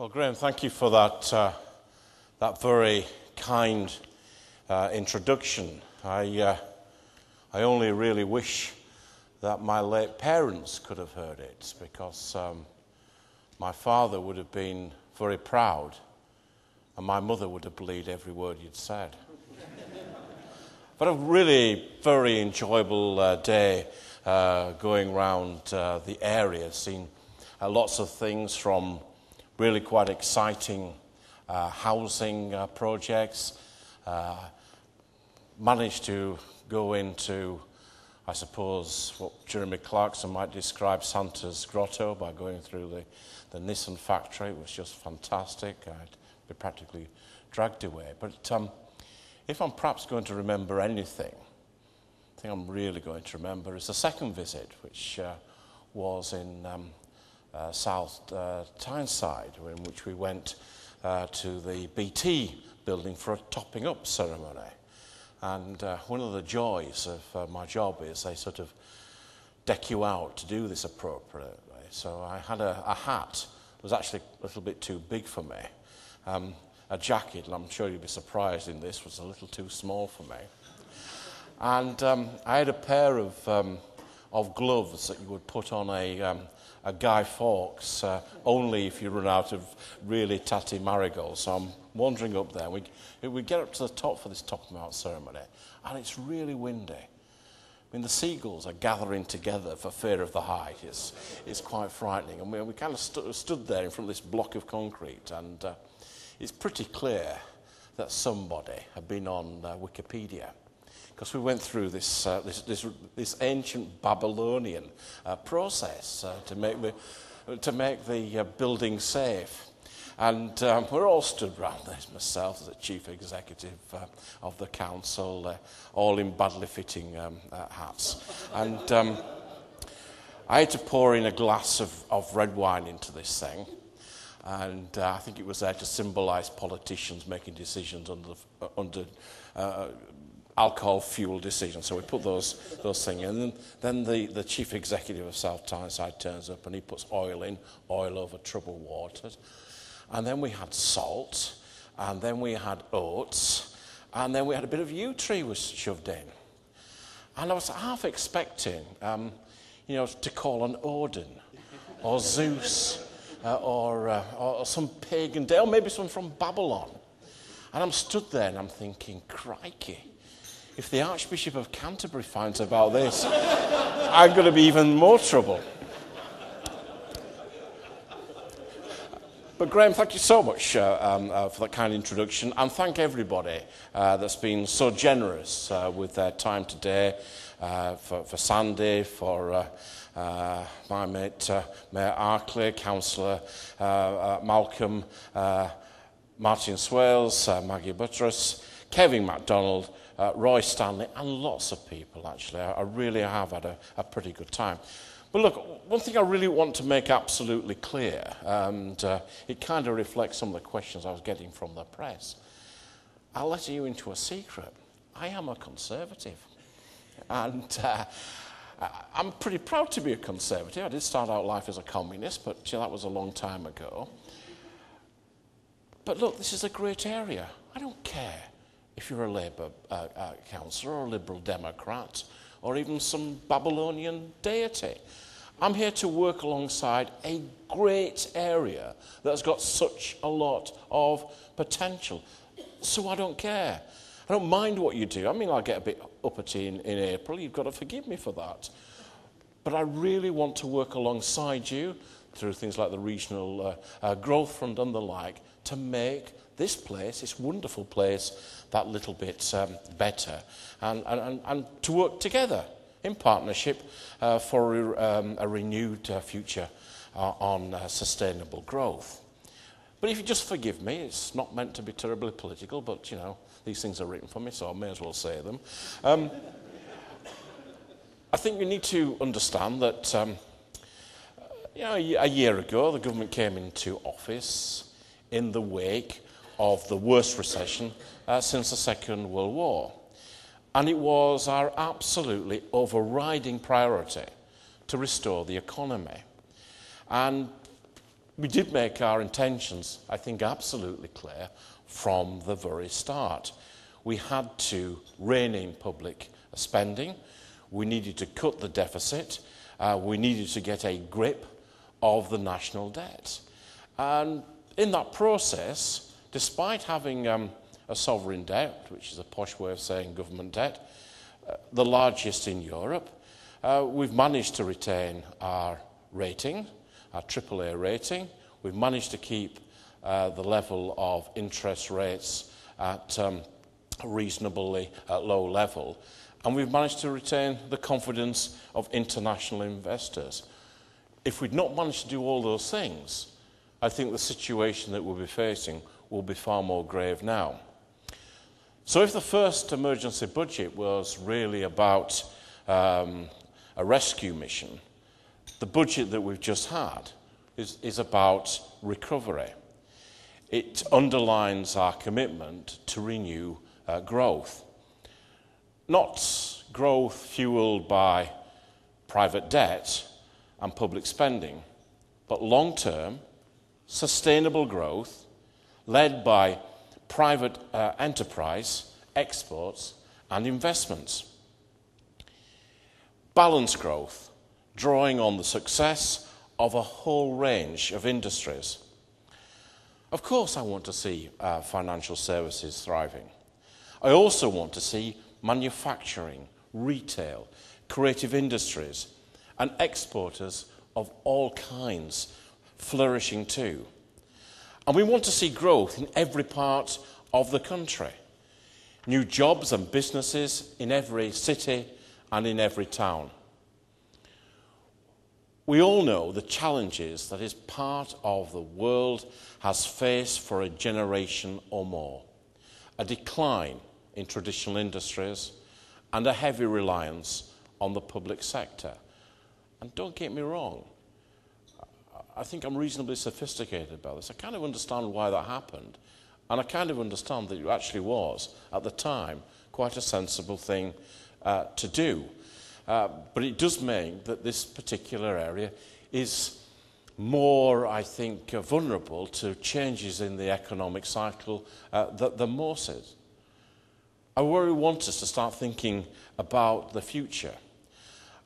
Well, Graham, thank you for that very kind introduction. I only really wish that my late parents could have heard it, because my father would have been very proud and my mother would have believed every word you'd said. But a really very enjoyable day going around the area, seeing lots of things from really quite exciting housing projects. Managed to go into, I suppose, what Jeremy Clarkson might describe Santa's grotto by going through the Nissan factory. It was just fantastic. I'd be practically dragged away. But if I'm perhaps going to remember anything, the thing I'm really going to remember is the second visit, which was in South Tyneside, in which we went to the BT building for a topping up ceremony. And one of the joys of my job is they sort of deck you out to do this appropriately. So I had a hat that was actually a little bit too big for me. A jacket, and I'm sure you'll be surprised in this, was a little too small for me. And I had a pair of gloves that you would put on a Guy Fawkes, only if you run out of really tatty marigolds. So I'm wandering up there. We get up to the top for this topping out ceremony, and it's really windy. I mean, the seagulls are gathering together for fear of the height. It's quite frightening. And we kind of stood there in front of this block of concrete, and it's pretty clear that somebody had been on Wikipedia, because we went through this ancient Babylonian process to make the building safe. And we're all stood round there, myself as the chief executive of the council, all in badly fitting hats. And I had to pour in a glass of red wine into this thing. And I think it was there to symbolise politicians making decisions under alcohol fuel decisions. So we put those things in. And then the chief executive of South Tyneside turns up and he puts oil over troubled waters. And then we had salt, and then we had oats, and then we had a bit of yew tree was shoved in. And I was half expecting, to call on Odin or Zeus or some pagan deity, or maybe someone from Babylon. And I'm stood there and I'm thinking, crikey, if the Archbishop of Canterbury finds about this, I'm going to be even more trouble. But Graham, thank you so much for that kind introduction, and thank everybody that's been so generous with their time today, for Sandy, for my mate Mayor Arkley, Councillor Malcolm, Martin Swales, Maggie Buttress, Kevin MacDonald, Roy Stanley, and lots of people, actually. I really have had a pretty good time. But look, one thing I really want to make absolutely clear, and it kind of reflects some of the questions I was getting from the press. I'll let you into a secret. I am a Conservative. And I'm pretty proud to be a Conservative. I did start out life as a Communist, but that was a long time ago. But look, this is a great area. I don't care if you're a Labour councillor or a Liberal Democrat or even some Babylonian deity. I'm here to work alongside a great area that's got such a lot of potential. So I don't care. I don't mind what you do. I mean, I'll get a bit uppity in April. You've got to forgive me for that. But I really want to work alongside you through things like the Regional Growth Fund and the like to make this place, this wonderful place, that little bit better, and to work together in partnership for a renewed future on sustainable growth. But if you just forgive me, it's not meant to be terribly political, but, these things are written for me, so I may as well say them. I think you need to understand that, a year ago, the government came into office in the wake of the worst recession since the Second World War. And it was our absolutely overriding priority to restore the economy. And We did make our intentions, I think, absolutely clear from the very start. We had to rein in public spending. We needed to cut the deficit. We needed to get a grip of the national debt. And in that process, despite having a sovereign debt, which is a posh way of saying government debt, the largest in Europe, we've managed to retain our rating, our AAA rating. We've managed to keep the level of interest rates at a reasonably low level. And we've managed to retain the confidence of international investors. If we'd not managed to do all those things, I think the situation that we'll be facing will be far more grave now. So if the first emergency budget was really about a rescue mission, the budget that we've just had is about recovery. It underlines our commitment to renew growth. Not growth fueled by private debt and public spending, but long-term, sustainable growth led by private enterprise, exports and investments. Balanced growth, drawing on the success of a whole range of industries. Of course I want to see financial services thriving. I also want to see manufacturing, retail, creative industries and exporters of all kinds flourishing too. And we want to see growth in every part of the country. New jobs and businesses in every city and in every town. We all know the challenges that this part of the world has faced for a generation or more. A decline in traditional industries and a heavy reliance on the public sector. And don't get me wrong, I think I'm reasonably sophisticated about this. I kind of understand why that happened. And I kind of understand that it actually was, at the time, quite a sensible thing to do. But it does mean that this particular area is more, I think, vulnerable to changes in the economic cycle than most is. I really want us to start thinking about the future.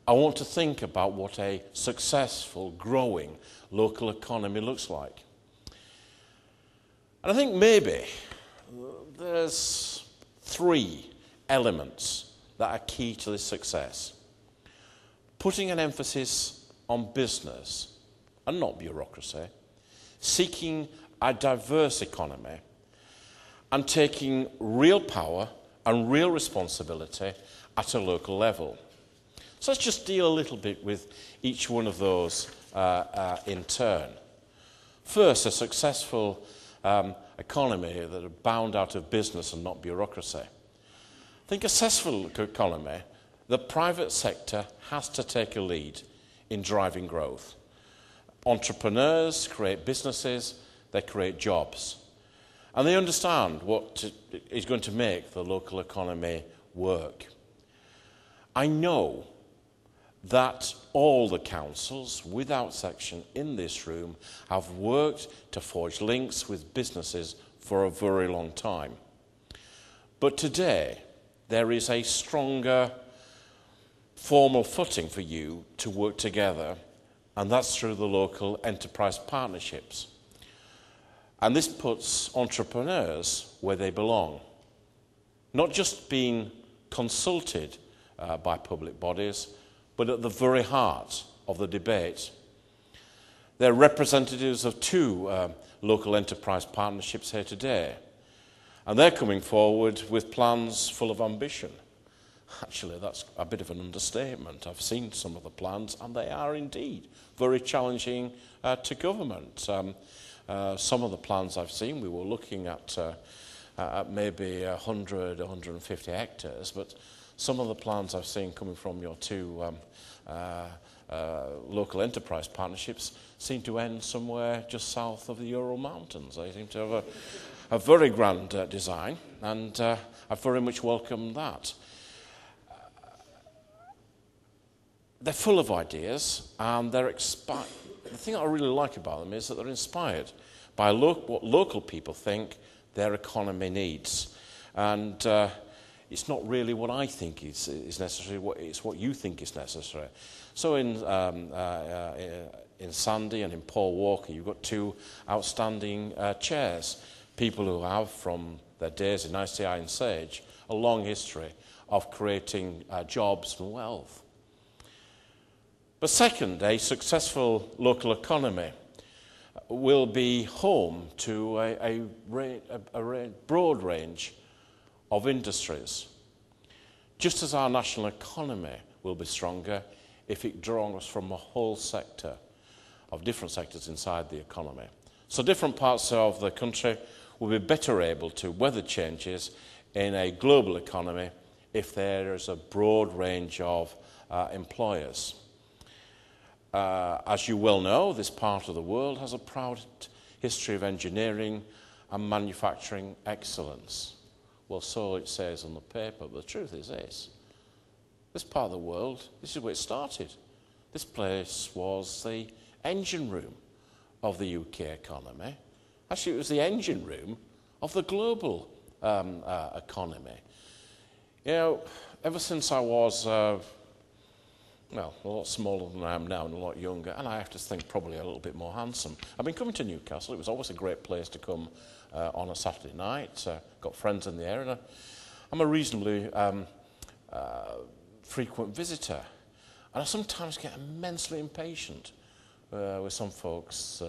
I want to think about what a successful, growing local economy looks like. And I think maybe there's 3 elements that are key to this success. Putting an emphasis on business and not bureaucracy, seeking a diverse economy, and taking real power and real responsibility at a local level. So let's just deal a little bit with each one of those in turn. First, a successful economy that are bound out of business and not bureaucracy. I think a successful economy, the private sector has to take a lead in driving growth. Entrepreneurs create businesses, they create jobs. And they understand what is going to make the local economy work. I know that all the councils, without exception, in this room have worked to forge links with businesses for a very long time. But today, there is a stronger formal footing for you to work together, and that's through the local enterprise partnerships. And this puts entrepreneurs where they belong, not just being consulted by public bodies, but at the very heart of the debate. They're representatives of 2 local enterprise partnerships here today, and they're coming forward with plans full of ambition. Actually, that's a bit of an understatement. I've seen some of the plans, and they are indeed very challenging to government. Some of the plans I've seen, we were looking at maybe 100, 150 hectares, but some of the plans I've seen coming from your 2 local enterprise partnerships seem to end somewhere just south of the Ural Mountains. They seem to have a very grand design, and I very much welcome that. They're full of ideas, and they're the thing I really like about them is that they're inspired by what local people think their economy needs. And it's not really what I think is necessary, it's what you think is necessary. So in Sandy and in Paul Walker, you've got two outstanding chairs, people who have, from their days in ICI and Sage, a long history of creating jobs and wealth. But second, a successful local economy will be home to a broad range of industries. Just as our national economy will be stronger if it draws from a whole sector of different sectors inside the economy. So different parts of the country will be better able to weather changes in a global economy if there is a broad range of employers. As you well know, this part of the world has a proud history of engineering and manufacturing excellence. Well, so it says on the paper, but the truth is this part of the world, this is where it started. This place was the engine room of the UK economy. Actually, it was the engine room of the global economy. You know, ever since I was, a lot smaller than I am now and a lot younger, and I have to think probably a little bit more handsome, I've been coming to Newcastle. It was always a great place to come on a Saturday night. Got friends in the area. I'm a reasonably frequent visitor, and I sometimes get immensely impatient with some folks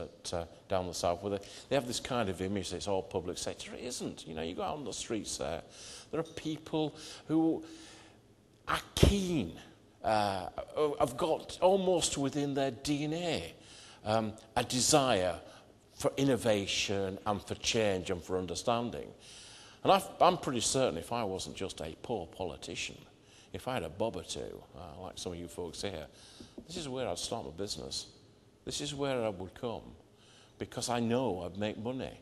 down the south, where they have this kind of image that it's all public sector. It isn't. You know, you go out on the streets there are people who are keen, have got almost within their DNA a desire for innovation and for change and for understanding. And I'm pretty certain if I wasn't just a poor politician, if I had a bob or two, like some of you folks here, this is where I'd start my business. This is where I would come, because I know I'd make money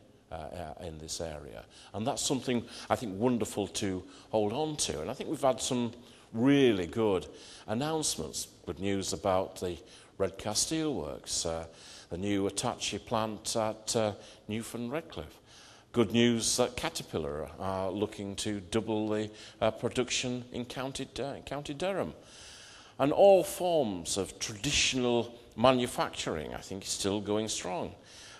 in this area. And that's something I think wonderful to hold on to. And I think we've had some really good announcements. Good news about the Redcast Steelworks, the new Hitachi plant at Newfoundland Redcliffe. Good news that Caterpillar are looking to double the production in County Durham. And all forms of traditional manufacturing, I think, is still going strong.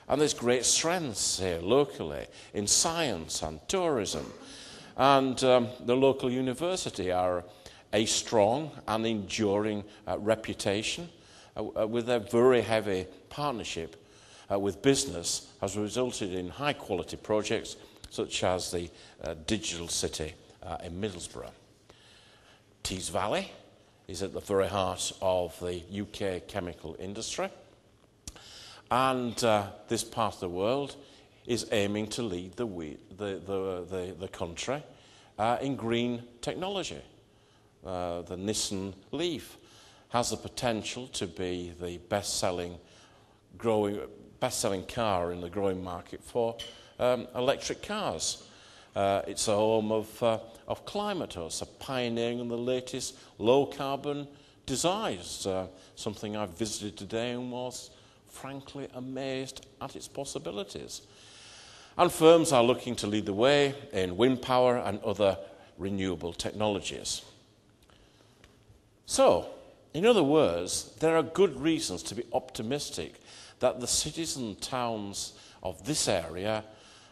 And there's great strengths here locally in science and tourism. And the local university are a strong and enduring reputation with a very heavy partnership with business has resulted in high quality projects such as the Digital City in Middlesbrough. Tees Valley is at the very heart of the UK chemical industry, and this part of the world is aiming to lead the country in green technology. The Nissan Leaf has the potential to be the best-selling car in the growing market for electric cars. It's a home of Climatos, a pioneering in the latest low-carbon designs, something I visited today and was frankly amazed at its possibilities. And firms are looking to lead the way in wind power and other renewable technologies. So, in other words, there are good reasons to be optimistic that the cities and towns of this area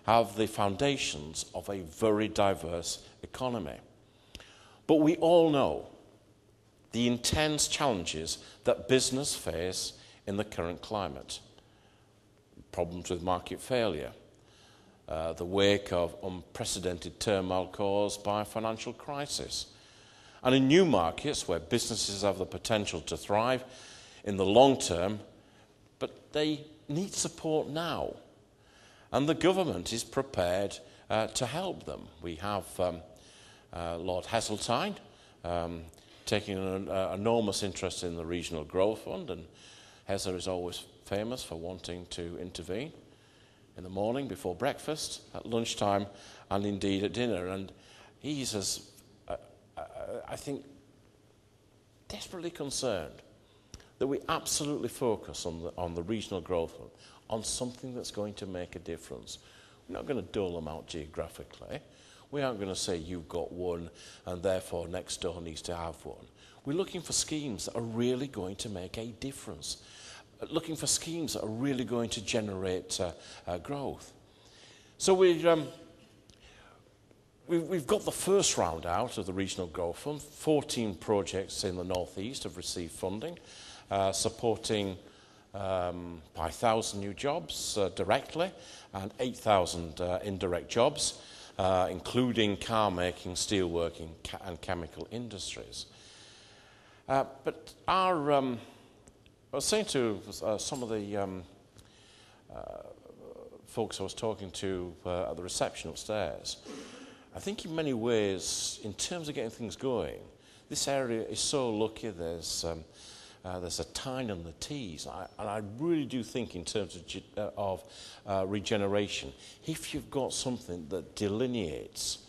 have the foundations of a very diverse economy. But we all know the intense challenges that business face in the current climate. Problems with market failure, the wake of unprecedented turmoil caused by a financial crisis, and in new markets where businesses have the potential to thrive in the long term, but they need support now. And the government is prepared to help them. We have Lord Heseltine taking an enormous interest in the Regional Growth Fund, and Hesel is always famous for wanting to intervene in the morning before breakfast, at lunchtime, and indeed at dinner. And he's I think, desperately concerned that that we absolutely focus on the regional growth fund, on something that's going to make a difference. We're not going to dole them out geographically. We aren't going to say you've got one and therefore next door needs to have one. We're looking for schemes that are really going to make a difference. Looking for schemes that are really going to generate growth. So we've got the first round out of the Regional Growth Fund. 14 projects in the North East have received funding, supporting 5,000 new jobs directly and 8,000 indirect jobs, including car making, steelworking and chemical industries. But I was saying to some of the folks I was talking to at the reception upstairs, I think in many ways, in terms of getting things going, this area is so lucky. There's a tyne on the T's, and I really do think in terms of regeneration, if you've got something that delineates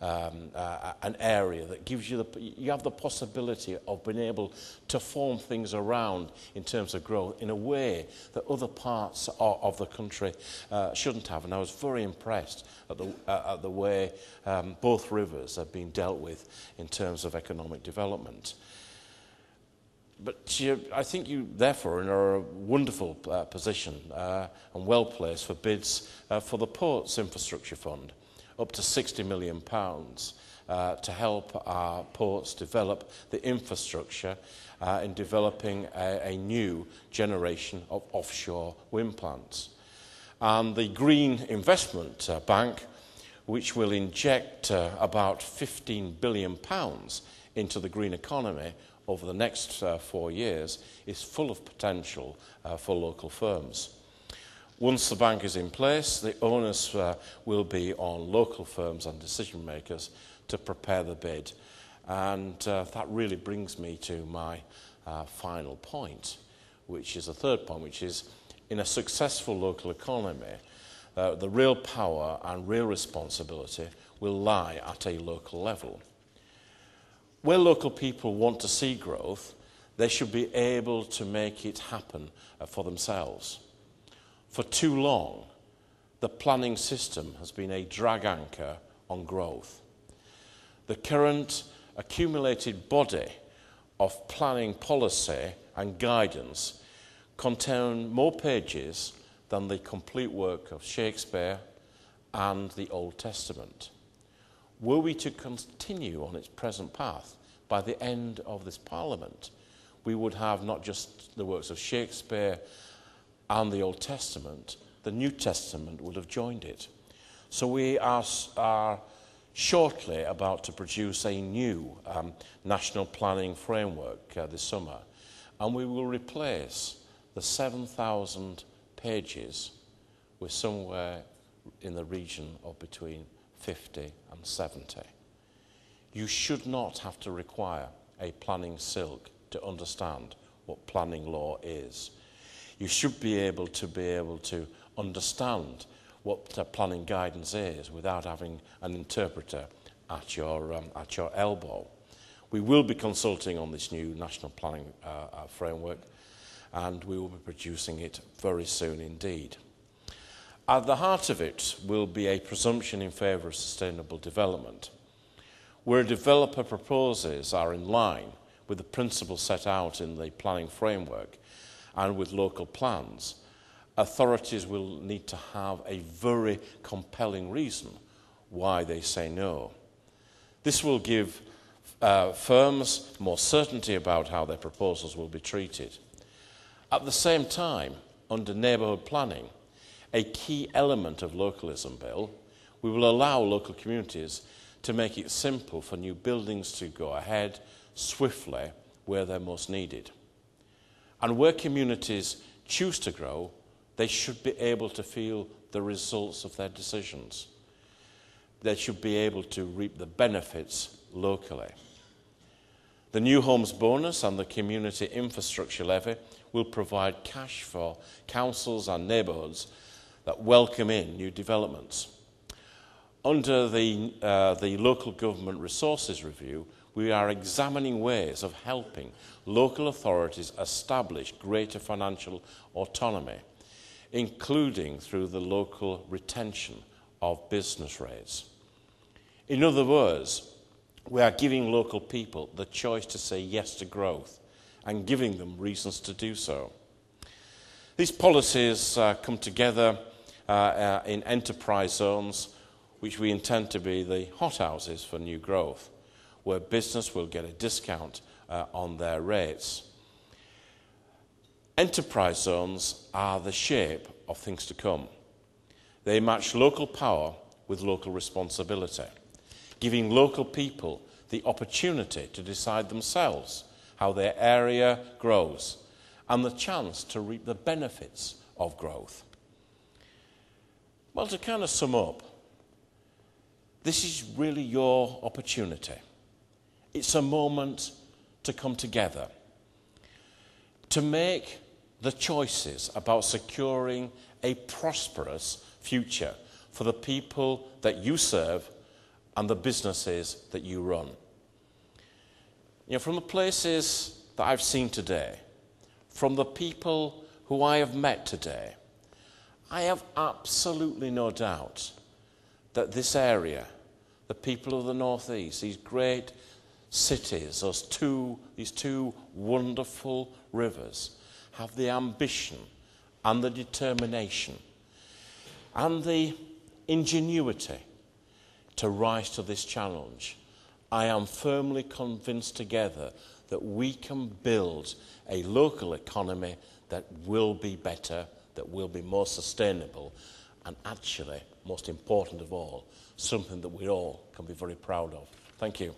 an area that gives you you have the possibility of being able to form things around in terms of growth in a way that other parts of the country shouldn't have. And I was very impressed at the way both rivers have been dealt with in terms of economic development. But I think you, therefore, are in a wonderful position and well placed for bids for the Ports Infrastructure Fund, up to £60 million to help our ports develop the infrastructure in developing a new generation of offshore wind plants. And the Green Investment Bank, which will inject about £15 billion into the green economy over the next 4 years, is full of potential for local firms. Once the bank is in place, the onus will be on local firms and decision makers to prepare the bid. And that really brings me to my final point, which is the third point, which is in a successful local economy, the real power and real responsibility will lie at a local level. Where local people want to see growth, they should be able to make it happen for themselves. For too long, the planning system has been a drag anchor on growth. The current accumulated body of planning policy and guidance contain more pages than the complete work of Shakespeare and the Old Testament. Were we to continue on its present path, by the end of this Parliament, we would have not just the works of Shakespeare and the Old Testament, the New Testament would have joined it. So we are shortly about to produce a new national planning framework this summer, and we will replace the 7,000 pages with somewhere in the region of between 50 and 70. You should not have to require a planning silk to understand what planning law is. You should be able to understand what planning guidance is without having an interpreter at your elbow. We will be consulting on this new national planning framework, and we will be producing it very soon indeed. At the heart of it will be a presumption in favour of sustainable development. Where developer proposals are in line with the principles set out in the planning framework and with local plans, authorities will need to have a very compelling reason why they say no. This will give firms more certainty about how their proposals will be treated. At the same time, under neighbourhood planning, a key element of localism bill, we will allow local communities to make it simple for new buildings to go ahead swiftly where they're most needed. And where communities choose to grow, they should be able to feel the results of their decisions. They should be able to reap the benefits locally. The New Homes Bonus and the Community Infrastructure Levy will provide cash for councils and neighbourhoods that welcome in new developments. Under the Local Government Resources Review, we are examining ways of helping local authorities establish greater financial autonomy, including through the local retention of business rates. In other words, we are giving local people the choice to say yes to growth and giving them reasons to do so. These policies come together in enterprise zones, which we intend to be the hothouses for new growth, where business will get a discount on their rates. Enterprise zones are the shape of things to come. They match local power with local responsibility, giving local people the opportunity to decide themselves how their area grows and the chance to reap the benefits of growth. Well, to kind of sum up, this is really your opportunity. It's a moment to come together, to make the choices about securing a prosperous future for the people that you serve and the businesses that you run. You know, from the places that I've seen today, from the people who I have met today, I have absolutely no doubt that this area, the people of the North East, these great cities, these two wonderful rivers, have the ambition and the determination and the ingenuity to rise to this challenge. I am firmly convinced together that we can build a local economy that will be better, that will be more sustainable, and actually, most important of all, something that we all can be very proud of. Thank you.